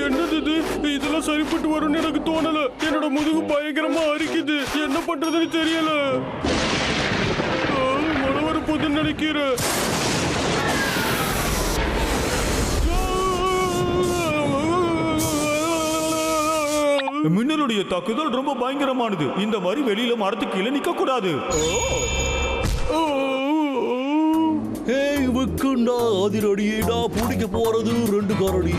என்னது இது? இதெல்லாம் சரிப்பட்டு வரும்னு எனக்கு தோணல. என்னோட முதுகு பயங்கரமா அரிக்குது. என்ன பண்றதுன்னு தெரியல. மழை வர போதுன்னு நினைக்கிறேன். மின்னலுடைய தாக்குதல் ரொம்ப பயங்கரமானது. இந்த மாதிரி வெளியில மரத்துக்கு கீழே நிக்க கூடாது. அதிரடியா பிடிக்க போறது 2 கரடி.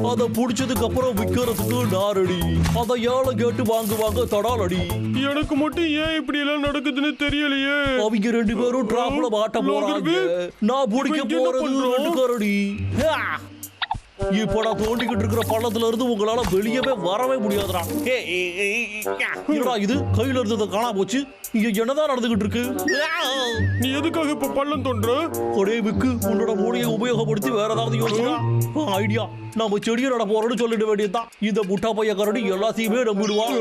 அத புடிச்சதுக்கு அப்புறம் விக்கிறதுக்கு 4 அடி. அத ஏழை கேட்டு வாங்குவாங்க தடாலடி. எனக்கு மட்டும் ஏன் இப்படி எல்லாம் நடக்குதுன்னு தெரியலையே. அவங்க 2 பேரும் டிராப்ல மாட்ட போறாங்க. நான் பிடிக்க போறது 2 கரடி. இப்ப நான் தோண்டிக்கிட்டு இருக்கிற பள்ளத்துல இருந்து உங்களால வெளியவே வரவே முடியாதுடா. என்னடா இது கையில இருந்தது காணாம போச்சு. இங்க என்னதான் நடந்துகிட்டு இருக்கு? நீ எதுக்காக இப்ப பள்ளம் தோன்ற? ஒரே விக்கு உன்னோட மூளையை உபயோகப்படுத்தி வேற ஏதாவது யோசிச்சா ஐடியா. நம்ம செடியை நட போறோம்னு சொல்லிட வேண்டியதுதான். இந்த முட்டா பைய கரடி எல்லாத்தையுமே நம்பிடுவான்.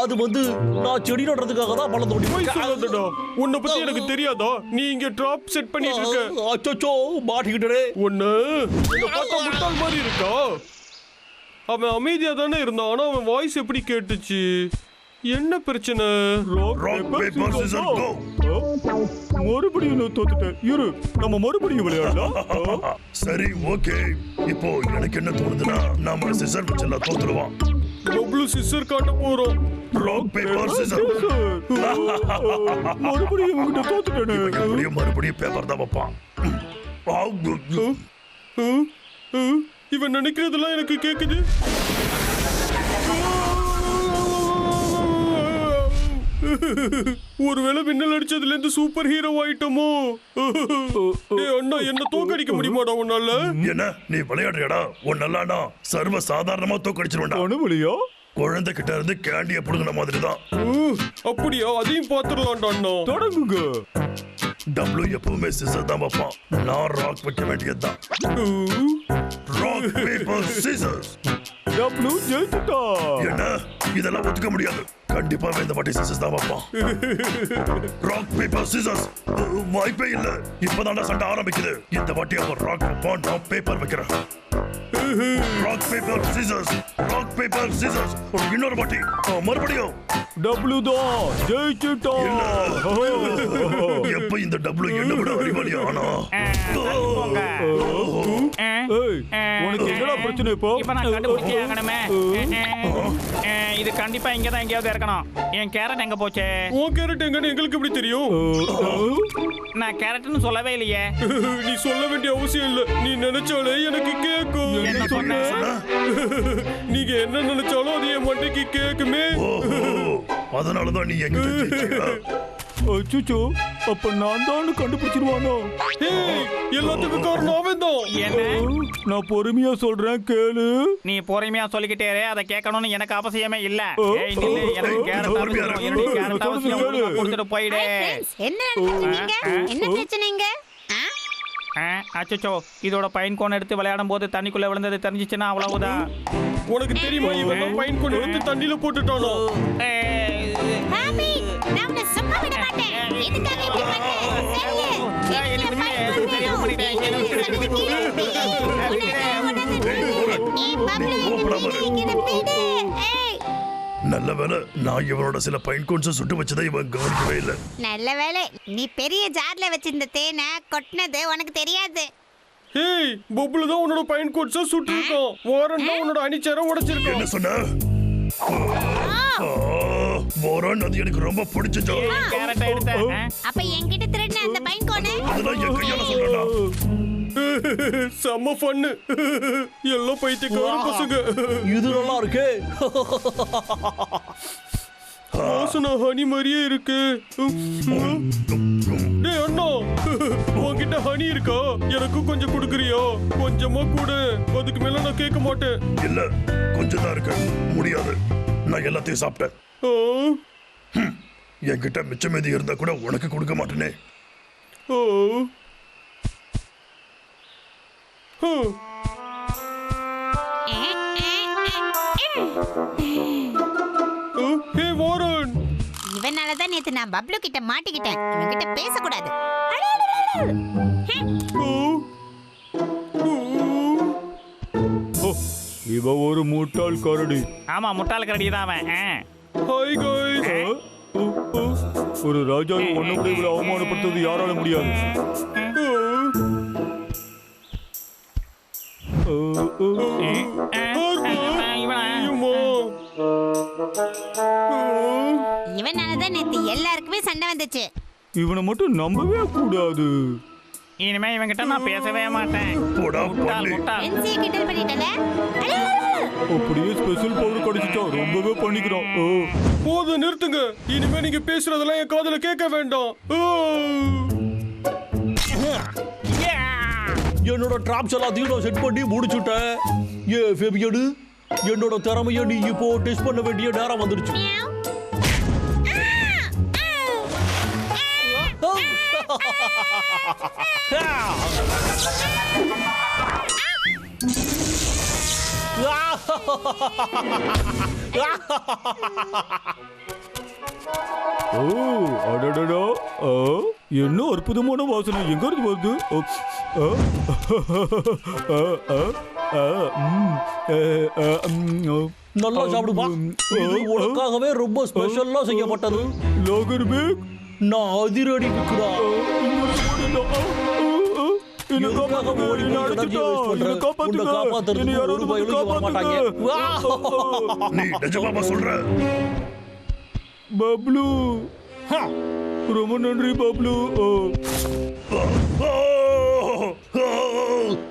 அது வந்து நான் செடி நடுறதுக்காக தான் பள்ளம் தோண்டி. உன்னை பத்தி எனக்கு தெரியாதா? நீ இங்க டிராப் செட் பண்ணிட்டு இருக்க. அச்சோ மாட்டிக்கிட்டே. ஒண்ணு பார்த்தா முட்டாள் மாதிரி இருக்கா? அவன் அமைதியா தானே இருந்தான். ஆனா அவன் வாய்ஸ் எப்படி கேட்டுச்சு? என்ன பிரச்சனை? மறுபடியும் தோத்துட்டேன். இரு, நம்ம மறுபடியும் விளையாடலாம். சரி, ஓகே. இப்போ எனக்கு என்ன தோணுதுன்னா நாம சிசர் வச்செல்லாம் தோத்துருவோம். டபுள் சிசர் காட்ட போறோம். Rock paper scissor. மறுபடியும் உங்ககிட்ட தோத்துட்டேன். மறுபடியும் பேப்பர் தான் வைப்பான். இவன் நினைக்கிறதெல்லாம் எனக்கு கேக்குது. ஒருவேளை மின்னல் அடிச்சதுல இருந்து சூப்பர் ஹீரோ ஆயிட்டமோ? அண்ணா, என்ன தோக்கடிக்க முடியுமாடா உன்னால? என்ன நீ விளையாடுறியடா? உன்னால சர்வ சாதாரணமா தோக்கடிச்சிருவேன்டா. அனுமதியா? குழந்தை கிட்ட இருந்து கேண்டிய புடுங்கின மாதிரி தான். அப்படியா? அதையும் பாத்துடலாம்டா அண்ணா. தொடங்குங்க. டபுள்யூ எப்பவுமே சிசர் தான் வைப்பான். நான் ராக் வைக்க வேண்டியதுதான். Rock paper scissors. டபுள்யூ ஜெயிச்சுட்டா. என்ன இதெல்லாம் ஒத்துக்க முடியாது. கண்டிப்பாவே இந்த வாட்டி சிசர்ஸ் தான் வைப்பான். Rock paper scissors. வாய்ப்பே இல்ல. இப்பதான்டா சண்டை ஆரம்பிக்குது. இந்த வாட்டி அவன் ராக் வைப்பான், நான் பேப்பர் வைக்கிறேன். Rock paper scissors. Rock paper scissors. இன்னொரு வாட்டி மறுபடியும் டபுள்யூ தான் ஜெயிச்சுட்டா. எப்ப இந்த டபுள்யூ என்ன விட அறிவாளி ஆனா? உனக்கு என்னடா பிரச்சனை இப்போ? இப்ப நான் கண்டுபிடிச்சே ஆகணுமே. இது கண்டிப்பா இங்கதான் எங்கேயாவது இருக்கணும். என் கேரட் எங்க போச்சு? உன் கேரட் எங்கன்னு எங்களுக்கு எப்படி தெரியும்? நான் கேரட்னு சொல்லவே இல்லையே. நீ சொல்ல வேண்டிய அவசியம் இல்ல. நீ நினைச்சாலே எனக்கு கேட்கும். என்ன சொன்ன? நீங்க என்ன நினைச்சாலும் அது என் மண்டைக்கு கேக்குமே. அதனாலதான் நீ எங்க அச்சோ, அப்ப நான் தான் கண்டுபிடிச்சிருவானோ? எல்லாத்துக்கும் காரணம் அவன் தான். என்ன? நான் பொறுமையா சொல்றேன் கேளு. நீ பொறுமையா சொல்லிக்கிட்டே அதை கேட்கணும்னு எனக்கு அவசியமே இல்ல. எனக்கு கேரட் அவசியம். கொடுத்துட்டு போயிடு. என்ன பிரச்சனைங்க? அச்சோ, இதோட பைன் கோன் எடுத்து விளையாடும் போது தண்ணிக்குள்ள விழுந்தது தெரிஞ்சிச்சுன்னா அவ்வளவுதான். உனக்கு தெரியுமா இவன் பைன் கோன் எடுத்து தண்ணியில போட்டுட்டானோ? நல்ல வேலை நான் இவனோட சில பைன் கோன்ஸ் சுட்டு வச்சதை இவன் கவனிக்கவே இல்லை. நல்ல வேலை நீ பெரிய ஜார்ல வச்சிருந்த தேனை கொட்டினது உனக்கு தெரியாது. ஏய், பப்ளு தான் உன்னோட பைன் கோன்ஸ சுட்டு இருக்கான். வாரன் தான் உன்னோட அணிச்சரை உடைச்சிருக்கான். என்ன சொன்ன? வாரன், அது எனக்கு ரொம்ப பிடிச்சது. அப்ப என்கிட்ட திருடின அந்த பைன் கோனை அதெல்லாம் என் கையால சொல்றடா. செம்ம ஃபன். எல்லாம் பைத்தியக்கார பசங்க. இது நல்லா இருக்கு. வாசனை ஹனி மாதிரியே இருக்கு. டேய் அண்ணா, உன்கிட்ட ஹனி இருக்கா? எனக்கு கொஞ்சம் கொடுக்குறியா? கொஞ்சமா கூட, அதுக்கு மேல நான் கேட்க மாட்டேன். இல்ல, கொஞ்சம் தான் இருக்கு. முடியாது, நான் எல்லாத்தையும் சாப்பிட்டேன். என்கிட்ட மிச்சம் மீதி இருந்தா கூட உனக்கு கொடுக்க மாட்டேனே. இவனாலதான் நேத்து நான் பப்ளு கிட்ட மாட்டிக்கிட்டேன். இவன் கிட்ட பேசக்கூடாது. இவ ஒரு முட்டாள் கரடி. ஆமா முட்டாள் கரடி தான் அவன். Hi guys. ஒரு ராஜா ஒண்ணு கூட இவ்வளவு அவமானப்படுத்துறது யாரால முடியாது. இவனாலதான் நேத்து எல்லாருக்குமே சண்டை வந்துச்சு. இவனை மட்டும் நம்பவே கூடாது. இனிமே இவங்கிட்ட நான் பேசவே மாட்டேன். போடா முட்டாள் பண்ணி. முட்டாள். பென்சியை கிண்டல் பண்ணிட்டல. அப்படியே ஸ்பெஷல் பவர் கிடைச்சிட்டா ரொம்பவே பண்ணிக்கிறான். போதும் நிறுத்துங்க. இனிமே நீங்க பேசுறதெல்லாம் என் காதுல கேட்க வேண்டாம். என்னோட ட்ராப்ஸ் எல்லாத்தையும் நான் செட் பண்ணி முடிச்சுட்டேன். ஏ ஃபேபியனு, என்னோட திறமையை நீ இப்போ டெஸ்ட் பண்ண வேண்டிய நேரம் வந்துருச்சு. ஓ அடடடா. என்ன அற்புதமான வாசனை எங்க இருந்து வருது? நல்லா சாப்பிடுப்பா. இது உனக்காகவே ரொம்ப ஸ்பெஷலா செய்யப்பட்டது. லாகர் பேக். நான் அதிரடி விற்கிறா. நீ நிஜமாவா சொல்ற? பப்ளு, ரொம்ப நன்றி பப்ளு.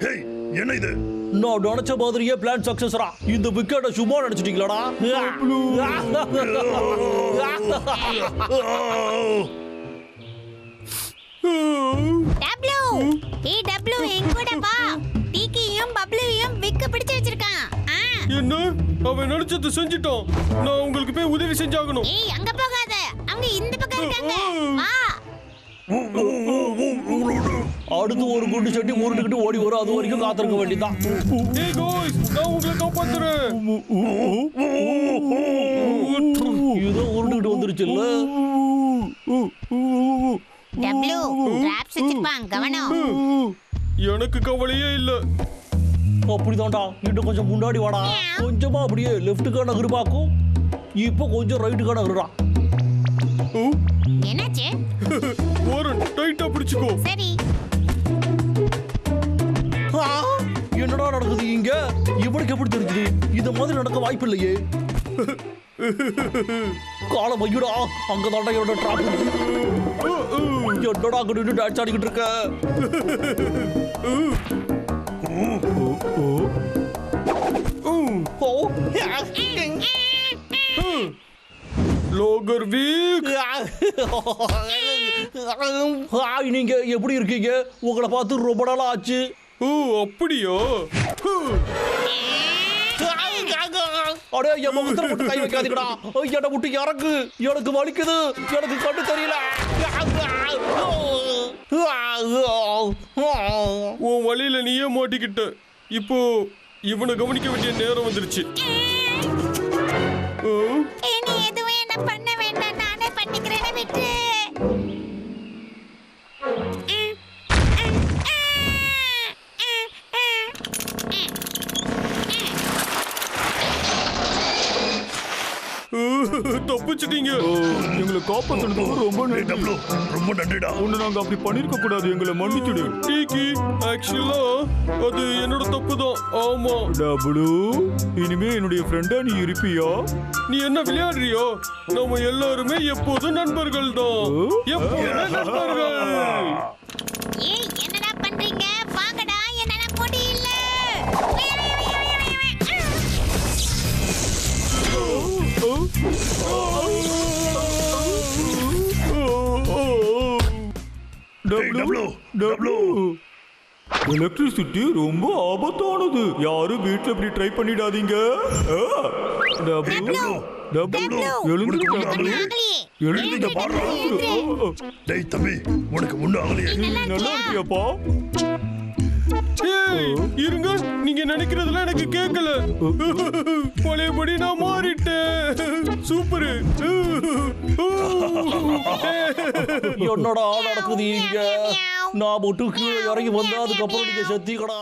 ஹேய், என்ன இது? நான் நினைச்ச மாதிரியே பிளான் சக்சஸ்ரா. இந்த விக்கெட்டை சும்மா நினைச்சிட்டீங்களாடா? டப்ளூ, ஏய் டப்ளூ என் கூட வா. டிகியும் பப்ளூயும் விக்க பிடிச்சு வச்சிருக்கான். என்ன அவன் நினைச்சது செஞ்சிட்டான். நான் உங்களுக்கு போய் உதவி செஞ்சாகணும். ஏய் அங்க போகாத. அவங்க இந்த பக்கம் இருக்காங்க. வா. அடுத்து ஒரு குண்டு சட்டி உருட்டுக்கிட்டு ஓடி வரும். அது வரைக்கும் காத்திருக்க வேண்டியதான். ஏய் காய்ஸ், நான் உங்களை காப்பாத்துறேன். இதோ உருட்டுக்கிட்டு வந்துருச்சுல்ல. டப்ளூ டிராப்ஸ் வச்சிருப்பான். கவனம். எனக்கு கவலையே இல்ல. அப்படிதான்டா. இன்னும் கொஞ்சம் முன்னாடி வாடா. கொஞ்சமா அப்படியே லெஃப்ட்டுக்கான நகருப்பாக்கும். இப்போ கொஞ்சம் ரைட்டுக்கான நகருடா. என்னாச்சு? ஓரன் டைட்டா பிடிச்சுக்கோ. சரி. என்னடா நடக்குது இங்க? இவனுக்கு எப்படி தெரிஞ்சது? இந்த மாதிரி நடக்க வாய்ப்பு இல்லையே. காலம் ஐயோடா, அங்கதான்டா என்னோட டிராப். என்னடா அங்கிட்டு டான்ஸ் ஆடிக்கிட்டு இருக்க? லோகர் வீக். ஹாய், நீங்க எப்படி இருக்கீங்க? உங்களை பார்த்து ரொம்ப நாள் ஆச்சு. ஓ அப்படியா? அடே என் முகத்துல மட்டும் கை வைக்காதீங்கடா. என்னை விட்டு இறங்கு. எனக்கு வலிக்குது. எனக்கு கண்ணு தெரியல. உன் வழியில நீயே மாட்டிக்கிட்ட. இப்போ இவனை கவனிக்க வேண்டிய நேரம் வந்துருச்சு. நீ எதுவும் என்ன பண்ண வேண்டாம். நானே பண்ணிக்கிறேன்னு விட்டு. தப்பிச்சிட்டீங்க. எங்களை காப்பாத்துறதுக்கு ரொம்ப டேய் நன்றி. டப்ளு, ரொம்ப நன்றிடா. ஒண்ணு நாங்க அப்படி பண்ணிருக்க கூடாது. எங்களை மன்னிச்சுடு. டீக்கி, ஆக்சுவலா அது என்னோட தப்பு தான். ஆமா. டபுளு, இனிமே என்னுடைய ஃப்ரெண்டா நீ இருப்பியா? நீ என்ன விளையாடுறியோ? நம்ம எல்லாருமே எப்போதும் நண்பர்கள் தான். எப்போதுமே நண்பர்கள். ஏய் என்னடா பண்றீங்க? வாங்கடா. என்னால முடியல. டேய் டப்ளு, டப்ளு. எலக்ட்ரிசிட்டி ரொம்ப ஆபத்தானது. யாரும் வீட்டுல இப்படி ட்ரை பண்ணிடாதீங்க. டபுளு, டபுளு, எழுந்துட்டு ஒண்ணும் ஆகலையே. எழுந்துட்ட பாடுறா. டேய் தம்பி, உனக்கு ஒண்ணும் ஆகலையே. நல்லா இருக்கியாப்பா? ஏய், இருங்க. நீங்க நினைக்கிறதுல எனக்கு கேட்கல. பழையபடி நான் மாறிட்டேன். சூப்பர். என்னடா நடக்குது இங்க? நான் மட்டும் கீழே இறங்கி வந்தா அதுக்கப்புறம் நீங்க செத்தீங்கடா.